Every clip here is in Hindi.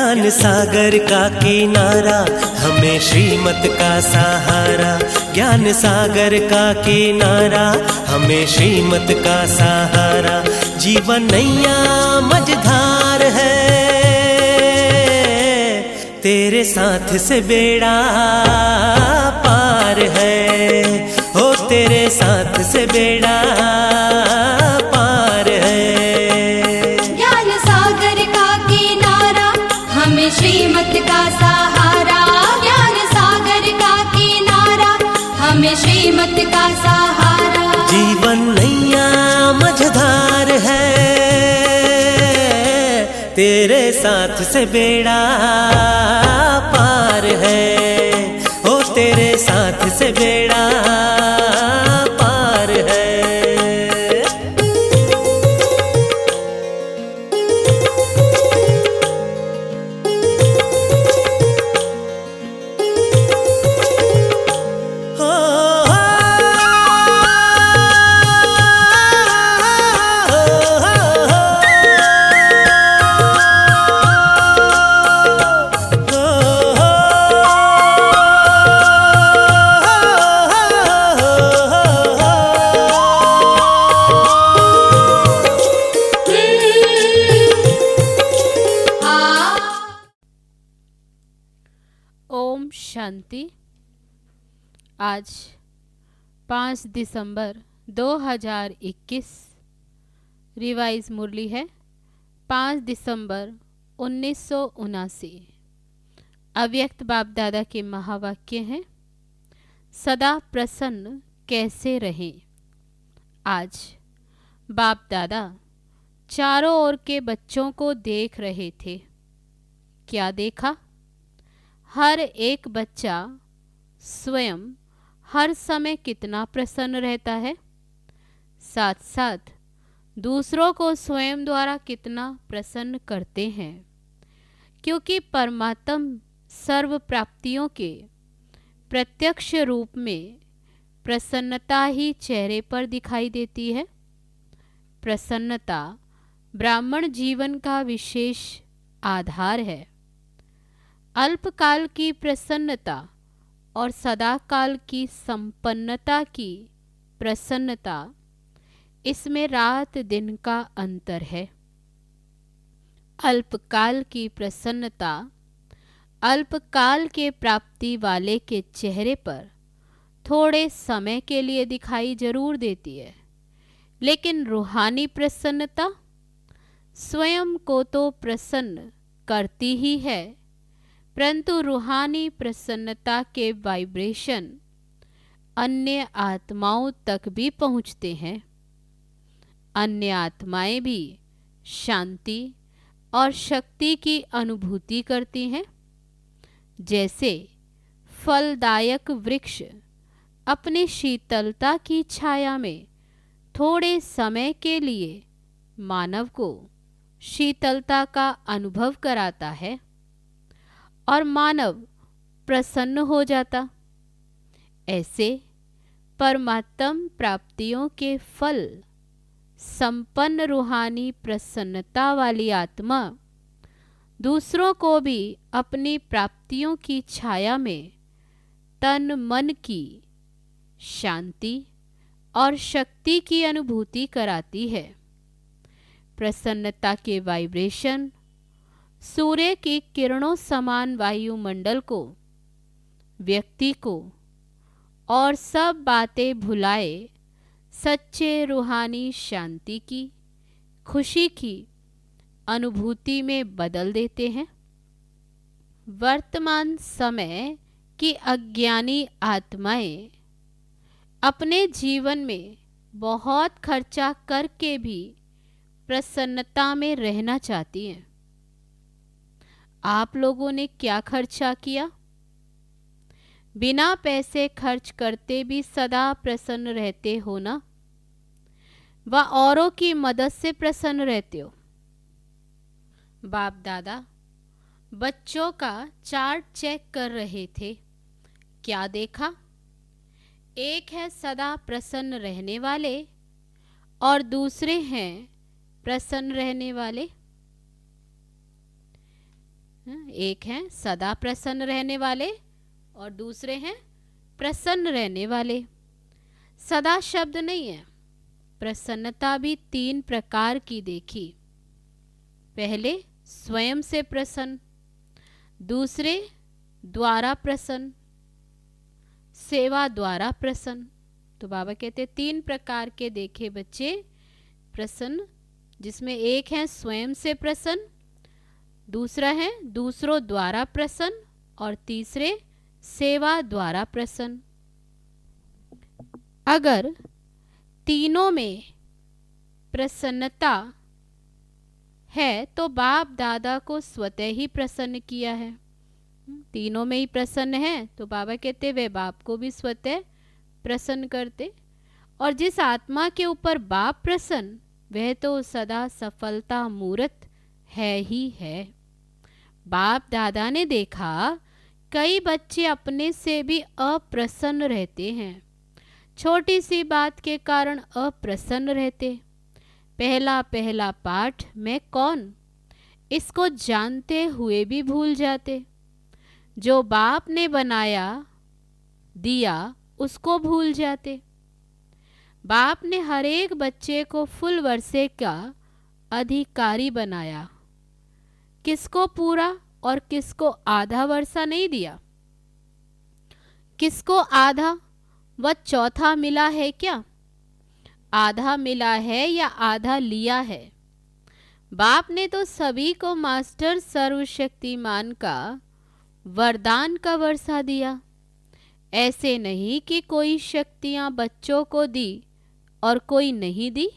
ज्ञान सागर का किनारा, हमें श्रीमत का सहारा। ज्ञान सागर का किनारा, हमें श्रीमत का सहारा। जीवन नैया मझधार है, तेरे साथ से बेड़ा पार है। हो तेरे साथ से बेड़ा पार है। ज्ञान सागर का किनारा, हमें श्रीमत का सहारा। ज्ञान सागर का किनारा, हमें श्रीमत का सहारा। जीवन नैया मझधार है, तेरे साथ से बेड़ा पार है। ओ तेरे साथ से बेड़ा पार है। ओम शांति। आज 5 दिसंबर 2021 रिवाइज मुरली है 5 दिसंबर 1979। अव्यक्त बाप दादा के महावाक्य हैं, सदा प्रसन्न कैसे रहें। आज बाप दादा चारों ओर के बच्चों को देख रहे थे। क्या देखा? हर एक बच्चा स्वयं हर समय कितना प्रसन्न रहता है, साथ साथ दूसरों को स्वयं द्वारा कितना प्रसन्न करते हैं। क्योंकि परमात्म सर्व प्राप्तियों के प्रत्यक्ष रूप में प्रसन्नता ही चेहरे पर दिखाई देती है। प्रसन्नता ब्राह्मण जीवन का विशेष आधार है। अल्पकाल की प्रसन्नता और सदाकाल की संपन्नता की प्रसन्नता, इसमें रात दिन का अंतर है। अल्पकाल की प्रसन्नता अल्पकाल के प्राप्ति वाले के चेहरे पर थोड़े समय के लिए दिखाई जरूर देती है, लेकिन रूहानी प्रसन्नता स्वयं को तो प्रसन्न करती ही है, परंतु रूहानी प्रसन्नता के वाइब्रेशन अन्य आत्माओं तक भी पहुंचते हैं। अन्य आत्माएं भी शांति और शक्ति की अनुभूति करती हैं। जैसे फलदायक वृक्ष अपने शीतलता की छाया में थोड़े समय के लिए मानव को शीतलता का अनुभव कराता है और मानव प्रसन्न हो जाता, ऐसे परमात्म प्राप्तियों के फल संपन्न रूहानी प्रसन्नता वाली आत्मा दूसरों को भी अपनी प्राप्तियों की छाया में तन मन की शांति और शक्ति की अनुभूति कराती है। प्रसन्नता के वाइब्रेशन सूर्य की किरणों समान वायुमंडल को, व्यक्ति को और सब बातें भुलाए सच्चे रूहानी शांति की, खुशी की अनुभूति में बदल देते हैं। वर्तमान समय की अज्ञानी आत्माएं अपने जीवन में बहुत खर्चा करके भी प्रसन्नता में रहना चाहती हैं। आप लोगों ने क्या खर्चा किया? बिना पैसे खर्च करते भी सदा प्रसन्न रहते हो ना, व औरों की मदद से प्रसन्न रहते हो। बाप दादा बच्चों का चार्ट चेक कर रहे थे। क्या देखा? एक है सदा प्रसन्न रहने वाले और दूसरे हैं प्रसन्न रहने वाले। एक हैं सदा प्रसन्न रहने वाले और दूसरे हैं प्रसन्न रहने वाले। सदा शब्द नहीं है, प्रसन्नता भी 3 प्रकार की देखी। पहले स्वयं से प्रसन्न, दूसरे द्वारा प्रसन्न, सेवा द्वारा प्रसन्न। तो बाबा कहते 3 प्रकार के देखे बच्चे प्रसन्न, जिसमें एक है स्वयं से प्रसन्न, दूसरा है दूसरों द्वारा प्रसन्न और तीसरे सेवा द्वारा प्रसन्न। अगर तीनों में प्रसन्नता है तो बाप दादा को स्वतः ही प्रसन्न किया है। तीनों में ही प्रसन्न है तो बाबा कहते वे बाप को भी स्वतः प्रसन्न करते। और जिस आत्मा के ऊपर बाप प्रसन्न, वह तो सदा सफलता मूर्त है ही है। बाप दादा ने देखा कई बच्चे अपने से भी अप्रसन्न रहते हैं, छोटी सी बात के कारण अप्रसन्न रहते। पहला पहला पाठ मैं कौन, इसको जानते हुए भी भूल जाते। जो बाप ने बनाया दिया उसको भूल जाते। बाप ने हर एक बच्चे को फुल वर्षे का अधिकारी बनाया, किसको पूरा और किसको आधा वर्षा नहीं दिया। किसको आधा व चौथा मिला है क्या, आधा मिला है या आधा लिया है। बाप ने तो सभी को मास्टर सर्वशक्तिमान का वरदान का वर्षा दिया। ऐसे नहीं कि कोई शक्तियां बच्चों को दी और कोई नहीं दी,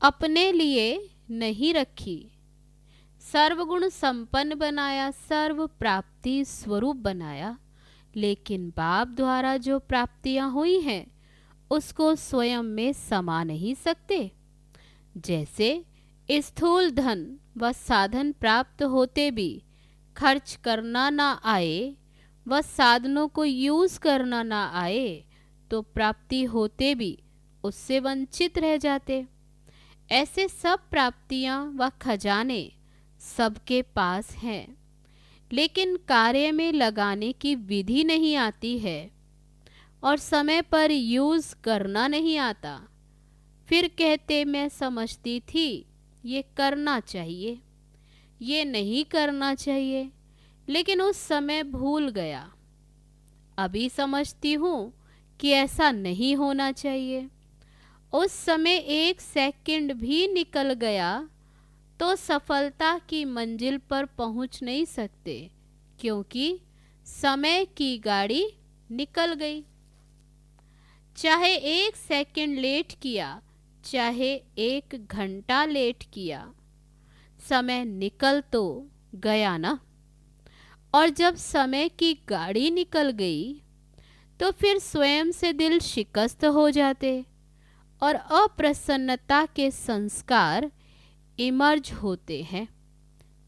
अपने लिए नहीं रखी। सर्वगुण संपन्न बनाया, सर्व प्राप्ति स्वरूप बनाया, लेकिन बाप द्वारा जो प्राप्तियां हुई हैं उसको स्वयं में समा नहीं सकते। जैसे स्थूल धन व साधन प्राप्त होते भी खर्च करना ना आए व साधनों को यूज करना ना आए तो प्राप्ति होते भी उससे वंचित रह जाते। ऐसे सब प्राप्तियां व खजाने सबके पास हैं, लेकिन कार्य में लगाने की विधि नहीं आती है और समय पर यूज करना नहीं आता। फिर कहते मैं समझती थी ये करना चाहिए, ये नहीं करना चाहिए, लेकिन उस समय भूल गया। अभी समझती हूँ कि ऐसा नहीं होना चाहिए। उस समय 1 सेकंड भी निकल गया तो सफलता की मंजिल पर पहुँच नहीं सकते, क्योंकि समय की गाड़ी निकल गई। चाहे 1 सेकंड लेट किया, चाहे 1 घंटा लेट किया, समय निकल तो गया ना। और जब समय की गाड़ी निकल गई तो फिर स्वयं से दिल शिकस्त हो जाते और अप्रसन्नता के संस्कार इमर्ज होते हैं।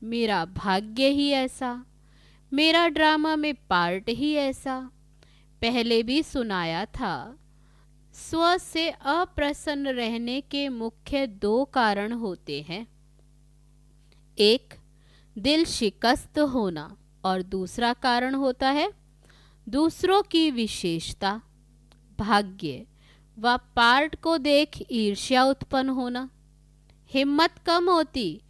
मेरा भाग्य ही ऐसा, मेरा ड्रामा में पार्ट ही ऐसा। पहले भी सुनाया था। स्व से अप्रसन्न रहने के मुख्य 2 कारण होते हैं, एक दिल शिकस्त होना और दूसरा कारण होता है दूसरों की विशेषता, भाग्य व पार्ट को देख ईर्ष्या उत्पन्न होना। हिम्मत कम होती,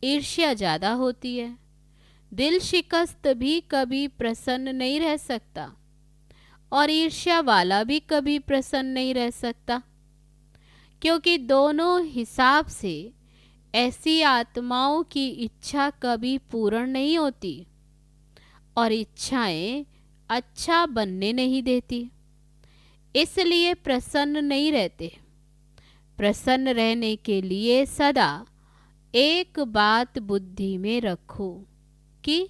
ईर्ष्या ज़्यादा होती है। दिल शिकस्त भी कभी प्रसन्न नहीं रह सकता और ईर्ष्या वाला भी कभी प्रसन्न नहीं रह सकता, क्योंकि दोनों हिसाब से ऐसी आत्माओं की इच्छा कभी पूर्ण नहीं होती और इच्छाएं अच्छा बनने नहीं देती, इसलिए प्रसन्न नहीं रहते। प्रसन्न रहने के लिए सदा एक बात बुद्धि में रखो कि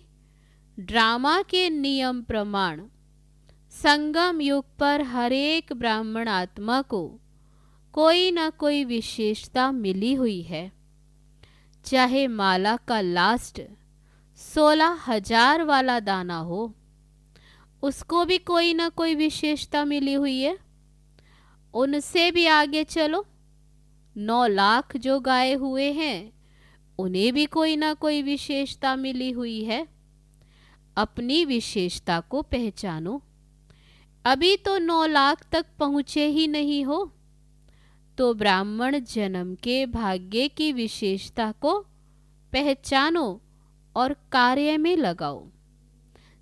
ड्रामा के नियम प्रमाण संगम युग पर हर एक ब्राह्मण आत्मा को कोई न कोई विशेषता मिली हुई है। चाहे माला का लास्ट 16,000 वाला दाना हो, उसको भी कोई ना कोई विशेषता मिली हुई है। उनसे भी आगे चलो, 9 लाख जो गाए हुए हैं उन्हें भी कोई ना कोई विशेषता मिली हुई है। अपनी विशेषता को पहचानो। अभी तो 9 लाख तक पहुँचे ही नहीं हो, तो ब्राह्मण जन्म के भाग्य की विशेषता को पहचानो और कार्य में लगाओ।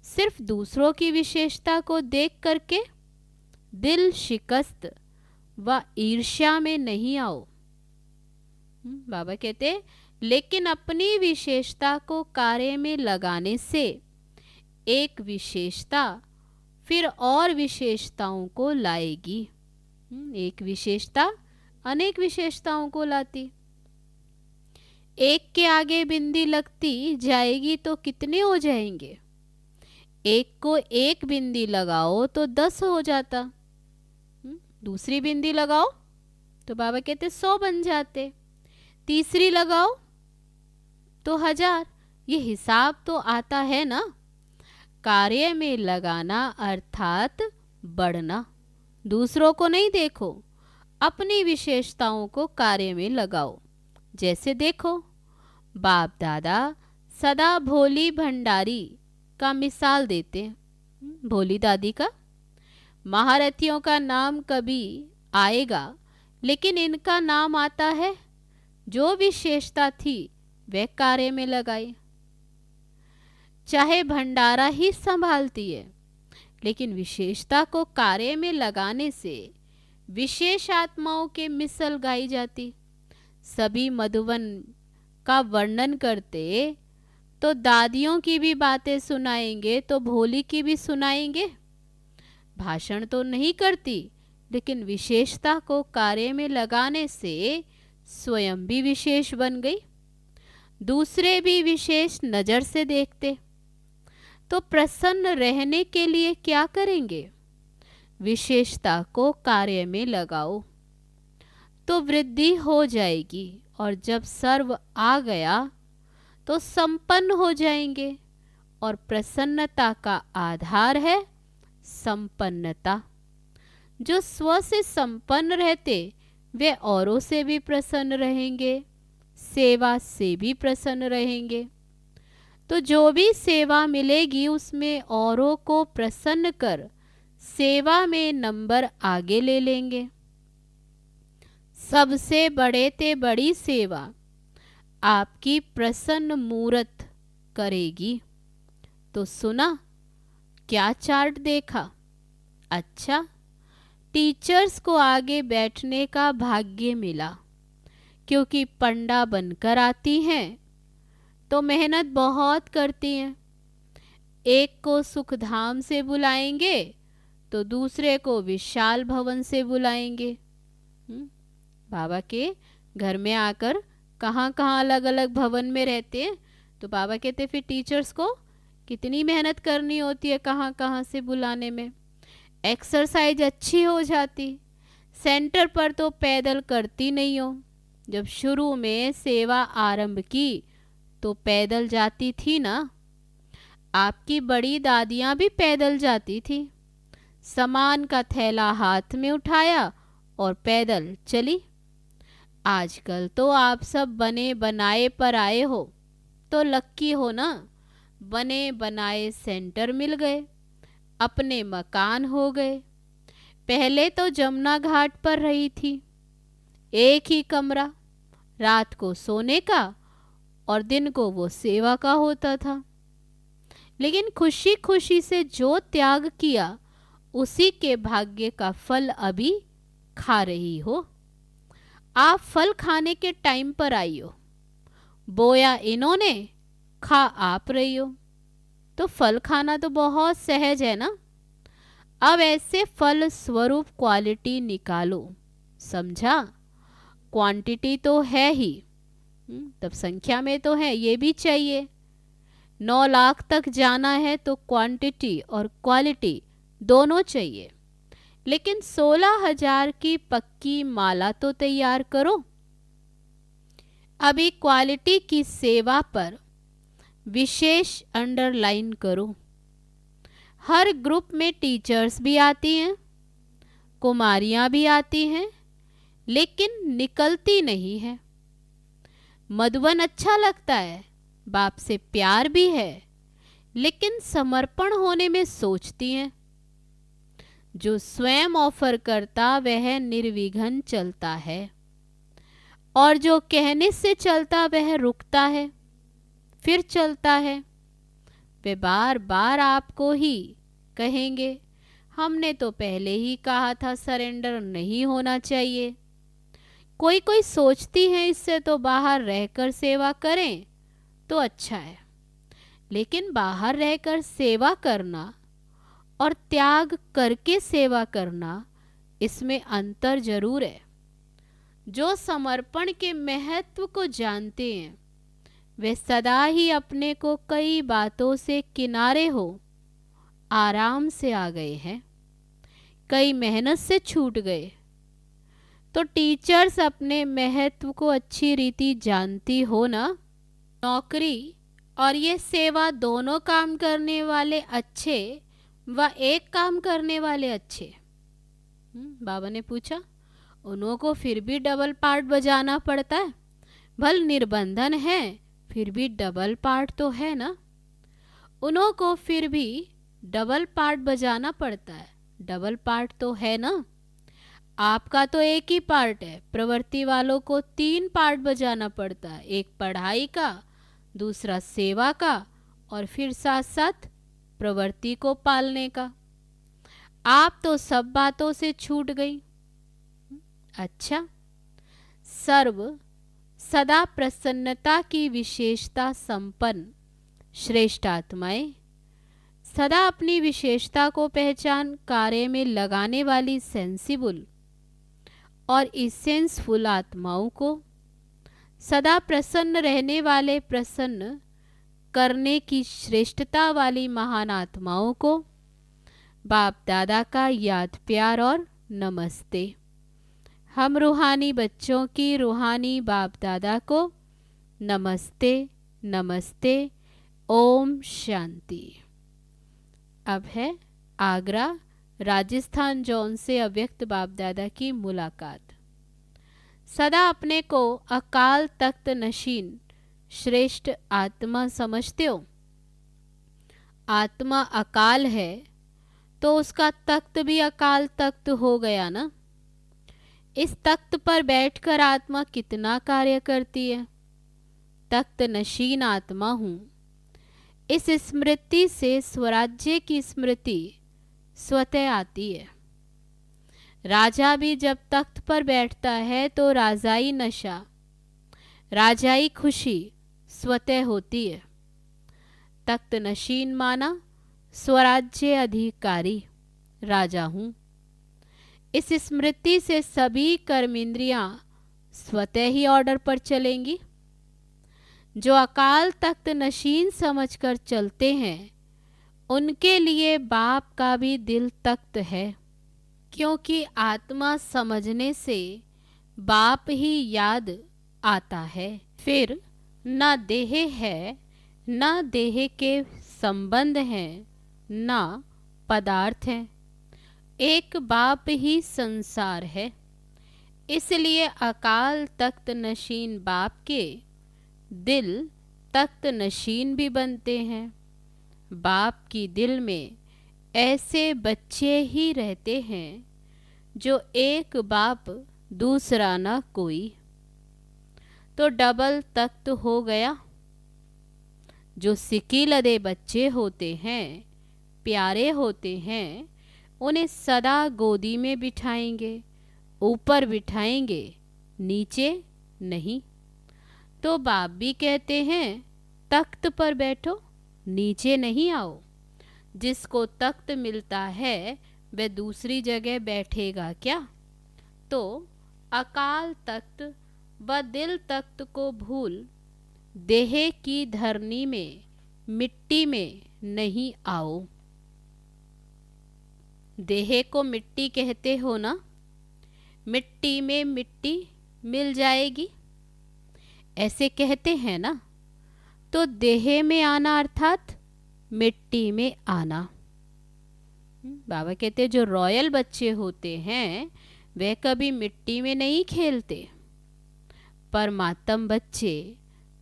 सिर्फ दूसरों की विशेषता को देख करके दिल शिकस्त व ईर्ष्या में नहीं आओ। बाबा कहते, लेकिन अपनी विशेषता को कार्य में लगाने से एक विशेषता फिर और विशेषताओं को लाएगी। एक विशेषता अनेक विशेषताओं को लाती। एक के आगे बिंदी लगती जाएगी तो कितने हो जाएंगे? एक को एक बिंदी लगाओ तो 10 हो जाता। दूसरी बिंदी लगाओ तो बाबा कहते 100 बन जाते। तीसरी लगाओ तो 1000। ये हिसाब तो आता है ना। कार्य में लगाना अर्थात बढ़ना। दूसरों को नहीं देखो, अपनी विशेषताओं को कार्य में लगाओ। जैसे देखो, बाप दादा सदा भोली भंडारी का मिसाल देते हैं। भोली दादी का। महारथियों का नाम कभी आएगा, लेकिन इनका नाम आता है। जो विशेषता थी वह कार्य में लगाई। चाहे भंडारा ही संभालती है, लेकिन विशेषता को कार्य में लगाने से विशेष आत्माओं के मिसल गाई जाती। सभी मधुवन का वर्णन करते तो दादियों की भी बातें सुनाएंगे तो भोली की भी सुनाएंगे। भाषण तो नहीं करती, लेकिन विशेषता को कार्य में लगाने से स्वयं भी विशेष बन गई। दूसरे भी विशेष नज़र से देखते। तो प्रसन्न रहने के लिए क्या करेंगे? विशेषता को कार्य में लगाओ तो वृद्धि हो जाएगी, और जब सर्व आ गया तो संपन्न हो जाएंगे। और प्रसन्नता का आधार है संपन्नता। जो स्व से संपन्न रहते वे औरों से भी प्रसन्न रहेंगे, सेवा से भी प्रसन्न रहेंगे। तो जो भी सेवा मिलेगी उसमें औरों को प्रसन्न कर सेवा में नंबर आगे ले लेंगे। सबसे बड़े ते बड़ी सेवा आपकी प्रसन्न मूरत करेगी। तो सुना, क्या चार्ट देखा? अच्छा, टीचर्स को आगे बैठने का भाग्य मिला, क्योंकि पंडा बनकर आती हैं तो मेहनत बहुत करती हैं। एक को सुखधाम से बुलाएंगे तो दूसरे को विशाल भवन से बुलाएंगे। बाबा के घर में आकर कहाँ कहाँ अलग अलग भवन में रहते हैं, तो बाबा कहते फिर टीचर्स को कितनी मेहनत करनी होती है कहाँ कहाँ से बुलाने में। एक्सरसाइज अच्छी हो जाती। सेंटर पर तो पैदल करती नहीं हो। जब शुरू में सेवा आरंभ की तो पैदल जाती थी ना। आपकी बड़ी दादियाँ भी पैदल जाती थी। सामान का थैला हाथ में उठाया और पैदल चली। आजकल तो आप सब बने बनाए पर आए हो, तो लक्की हो ना। बने बनाए सेंटर मिल गए, अपने मकान हो गए। पहले तो जमुना घाट पर रही थी, एक ही कमरा, रात को सोने का और दिन को वो सेवा का होता था। लेकिन खुशी खुशी से जो त्याग किया उसी के भाग्य का फल अभी खा रही हो। आप फल खाने के टाइम पर आई हो। बोया इन्होंने, खा आप रही हो। तो फल खाना तो बहुत सहज है ना। अब ऐसे फल स्वरूप क्वालिटी निकालो। समझा? क्वांटिटी तो है ही, तब संख्या में तो है, ये भी चाहिए। 9 लाख तक जाना है तो क्वांटिटी और क्वालिटी दोनों चाहिए। लेकिन 16,000 की पक्की माला तो तैयार करो। अभी क्वालिटी की सेवा पर विशेष अंडरलाइन करो। हर ग्रुप में टीचर्स भी आती हैं, कुमारियां भी आती हैं, लेकिन निकलती नहीं है। मधुबन अच्छा लगता है, बाप से प्यार भी है, लेकिन समर्पण होने में सोचती हैं। जो स्वयं ऑफर करता वह निर्विघ्न चलता है, और जो कहने से चलता वह रुकता है, फिर चलता है। वे बार बार आपको ही कहेंगे, हमने तो पहले ही कहा था सरेंडर नहीं होना चाहिए। कोई कोई सोचती है इससे तो बाहर रहकर सेवा करें तो अच्छा है, लेकिन बाहर रहकर सेवा करना और त्याग करके सेवा करना, इसमें अंतर जरूर है। जो समर्पण के महत्व को जानते हैं वे सदा ही अपने को कई बातों से किनारे हो आराम से आ गए हैं, कई मेहनत से छूट गए। तो टीचर्स अपने महत्व को अच्छी रीति जानती हो ना। नौकरी और ये सेवा दोनों काम करने वाले अच्छे व एक काम करने वाले अच्छे? बाबा ने पूछा। उनको फिर भी डबल पार्ट बजाना पड़ता है, भल निर्बंधन है फिर भी डबल पार्ट तो है ना। उनको फिर भी डबल पार्ट बजाना पड़ता है, डबल पार्ट तो है ना। आपका तो एक ही पार्ट है, प्रवृत्ति वालों को 3 पार्ट बजाना पड़ता है, एक पढ़ाई का, दूसरा सेवा का, और फिर साथ साथ प्रवृत्ति को पालने का। आप तो सब बातों से छूट गई। अच्छा, सर्व सदा प्रसन्नता की विशेषता संपन्न श्रेष्ठ आत्माएं, सदा अपनी विशेषता को पहचान कार्य में लगाने वाली सेंसिबल और इसेंसफुल आत्माओं को, सदा प्रसन्न रहने वाले प्रसन्न करने की श्रेष्ठता वाली महान आत्माओं को बाप दादा का याद प्यार और नमस्ते। हम रूहानी बच्चों की रूहानी बाप दादा को नमस्ते नमस्ते। ओम शांति। अब है आगरा राजस्थान जोन से अव्यक्त बाप दादा की मुलाकात। सदा अपने को अकाल तख्त नशीन श्रेष्ठ आत्मा समझते हो। आत्मा अकाल है तो उसका तख्त भी अकाल तख्त हो गया ना। इस तख्त पर बैठकर आत्मा कितना कार्य करती है। तख्त नशीन आत्मा हूँ। इस स्मृति से स्वराज्य की स्मृति स्वतः आती है। राजा भी जब तख्त पर बैठता है तो राजाई नशा, राजाई खुशी स्वतः होती है। तख्त नशीन माना स्वराज्य अधिकारी राजा हूँ। इस स्मृति से सभी कर्मेंद्रियां स्वतः ही ऑर्डर पर चलेंगी। जो अकाल तख्त नशीन समझकर चलते हैं उनके लिए बाप का भी दिल तख्त है, क्योंकि आत्मा समझने से बाप ही याद आता है। फिर न देह है, न देह के संबंध हैं, न पदार्थ हैं। एक बाप ही संसार है। इसलिए अकाल तख्त नशीन बाप के दिल तख्त नशीन भी बनते हैं। बाप की दिल में ऐसे बच्चे ही रहते हैं जो एक बाप दूसरा न कोई। तो डबल तख्त हो गया। जो सिकी लदे बच्चे होते हैं, प्यारे होते हैं, उन्हें सदा गोदी में बिठाएंगे, ऊपर बिठाएंगे, नीचे नहीं। तो बाप भी कहते हैं तख्त पर बैठो, नीचे नहीं आओ। जिसको तख्त मिलता है वह दूसरी जगह बैठेगा क्या? तो अकाल तख्त व दिल तख्त को भूल देह की धरनी में, मिट्टी में नहीं आओ। देह को मिट्टी कहते हो ना, मिट्टी में मिट्टी मिल जाएगी ऐसे कहते हैं ना। तो देह में आना अर्थात मिट्टी में आना। बाबा कहते हैं जो रॉयल बच्चे होते हैं वे कभी मिट्टी में नहीं खेलते, परमात्म बच्चे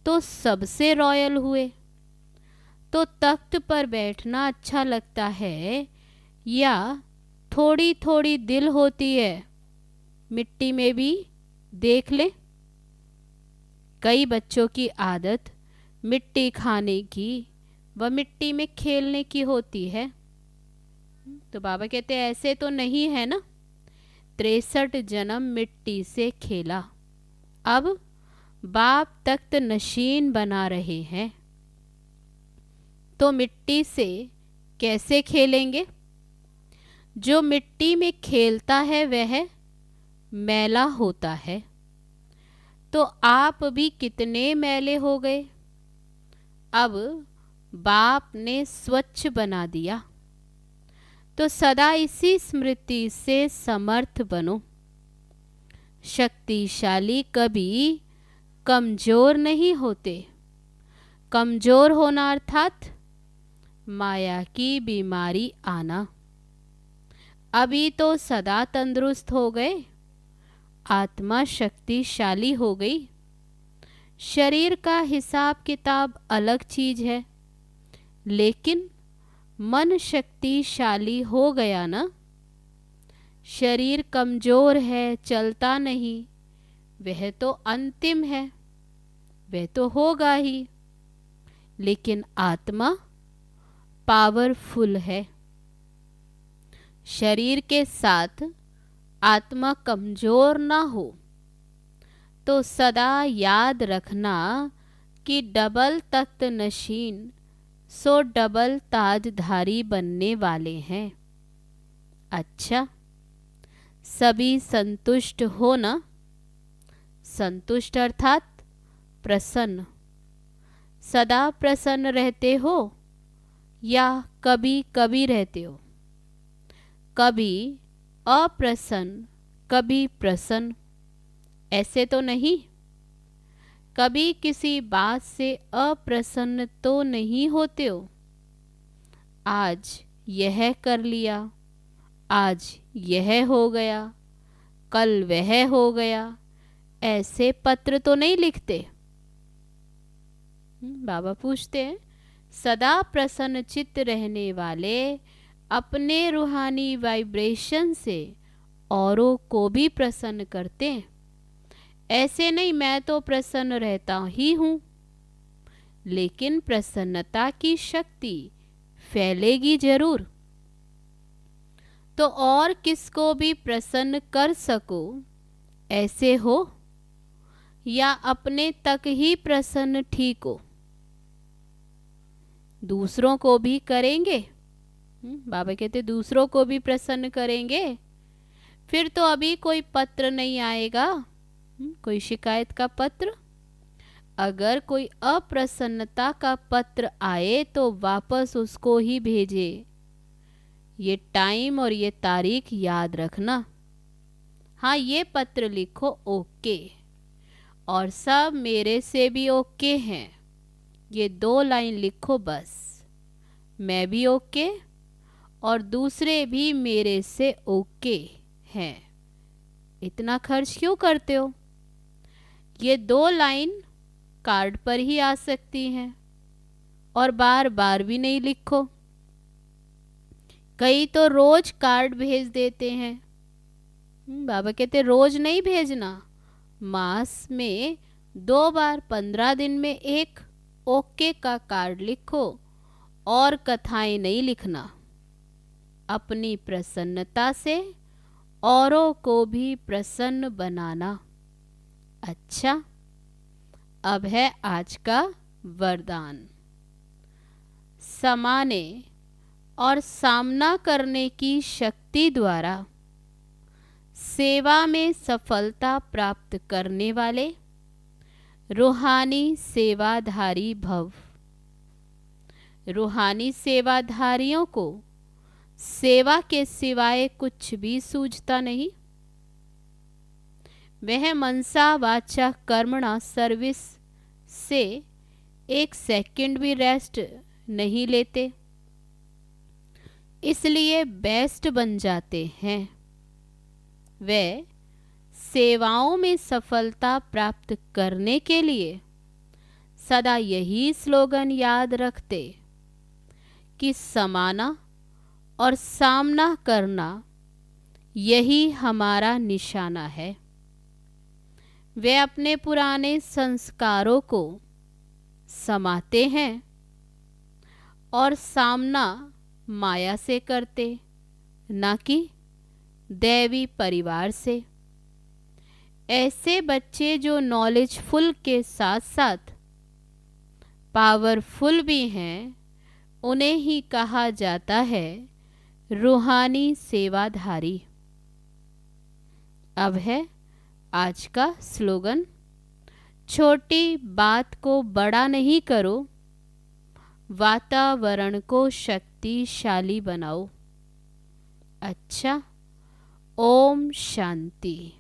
तो सबसे रॉयल हुए। तो तख्त पर बैठना अच्छा लगता है या थोड़ी थोड़ी दिल होती है? मिट्टी में भी देख ले। कई बच्चों की आदत मिट्टी खाने की व मिट्टी में खेलने की होती है। तो बाबा कहते हैं ऐसे तो नहीं है ना। 63 जन्म मिट्टी से खेला, अब बाप तख्त नशीन बना रहे हैं। तो मिट्टी से कैसे खेलेंगे? जो मिट्टी में खेलता है वह मैला होता है। तो आप भी कितने मैले हो गए। अब बाप ने स्वच्छ बना दिया। तो सदा इसी स्मृति से समर्थ बनो। शक्तिशाली कभी कमजोर नहीं होते। कमजोर होना अर्थात माया की बीमारी आना। अभी तो सदा तंदुरुस्त हो गए, आत्मा शक्तिशाली हो गई। शरीर का हिसाब किताब अलग चीज है, लेकिन मन शक्तिशाली हो गया ना। शरीर कमजोर है, चलता नहीं, वह तो अंतिम है, वह तो होगा ही। लेकिन आत्मा पावरफुल है। शरीर के साथ आत्मा कमजोर ना हो तो सदा याद रखना कि डबल तख्त नशीन सो डबल ताजधारी बनने वाले हैं। अच्छा, सभी संतुष्ट हो ना। संतुष्ट अर्थात प्रसन्न। सदा प्रसन्न रहते हो या कभी कभी रहते हो? कभी अप्रसन्न, कभी प्रसन्न, ऐसे तो नहीं। कभी किसी बात से अप्रसन्न तो नहीं होते हो। आज यह कर लिया, आज यह हो गया, कल वह हो गया, ऐसे पत्र तो नहीं लिखते। बाबा पूछते हैं, सदा प्रसन्न चित्त रहने वाले अपने रूहानी वाइब्रेशन से औरों को भी प्रसन्न करते हैं। ऐसे नहीं मैं तो प्रसन्न रहता ही हूँ, लेकिन प्रसन्नता की शक्ति फैलेगी जरूर। तो और किसको भी प्रसन्न कर सको ऐसे हो, या अपने तक ही प्रसन्न ठीक हो? दूसरों को भी करेंगे। बाबा कहते दूसरों को भी प्रसन्न करेंगे, फिर तो अभी कोई पत्र नहीं आएगा, कोई शिकायत का पत्र। अगर कोई अप्रसन्नता का पत्र आए तो वापस उसको ही भेजे। ये टाइम और ये तारीख याद रखना। हाँ, ये पत्र लिखो ओके, और सब मेरे से भी ओके हैं। ये 2 लाइन लिखो बस। मैं भी ओके और दूसरे भी मेरे से ओके हैं। इतना खर्च क्यों करते हो? ये 2 लाइन कार्ड पर ही आ सकती हैं और बार बार भी नहीं लिखो। कई तो रोज कार्ड भेज देते हैं। बाबा कहते रोज नहीं भेजना, मास में 2 बार 15 दिन में एक ओके का कार्ड लिखो और कथाएं नहीं लिखना। अपनी प्रसन्नता से औरों को भी प्रसन्न बनाना। अच्छा, अब है आज का वरदान। समाने और सामना करने की शक्ति द्वारा सेवा में सफलता प्राप्त करने वाले रूहानी सेवाधारी भव। रूहानी सेवाधारियों को सेवा के सिवाय कुछ भी सूझता नहीं। वह मनसा वाचा कर्मणा सर्विस से 1 सेकंड भी रेस्ट नहीं लेते, इसलिए बेस्ट बन जाते हैं। वे सेवाओं में सफलता प्राप्त करने के लिए सदा यही स्लोगन याद रखते कि समाना और सामना करना यही हमारा निशाना है। वे अपने पुराने संस्कारों को समाते हैं और सामना माया से करते, न कि दैवी परिवार से। ऐसे बच्चे जो नॉलेजफुल के साथ साथ पावरफुल भी हैं, उन्हें ही कहा जाता है रूहानी सेवाधारी। अब है आज का स्लोगन, छोटी बात को बड़ा नहीं करो, वातावरण को शक्तिशाली बनाओ। अच्छा, ओम शांति।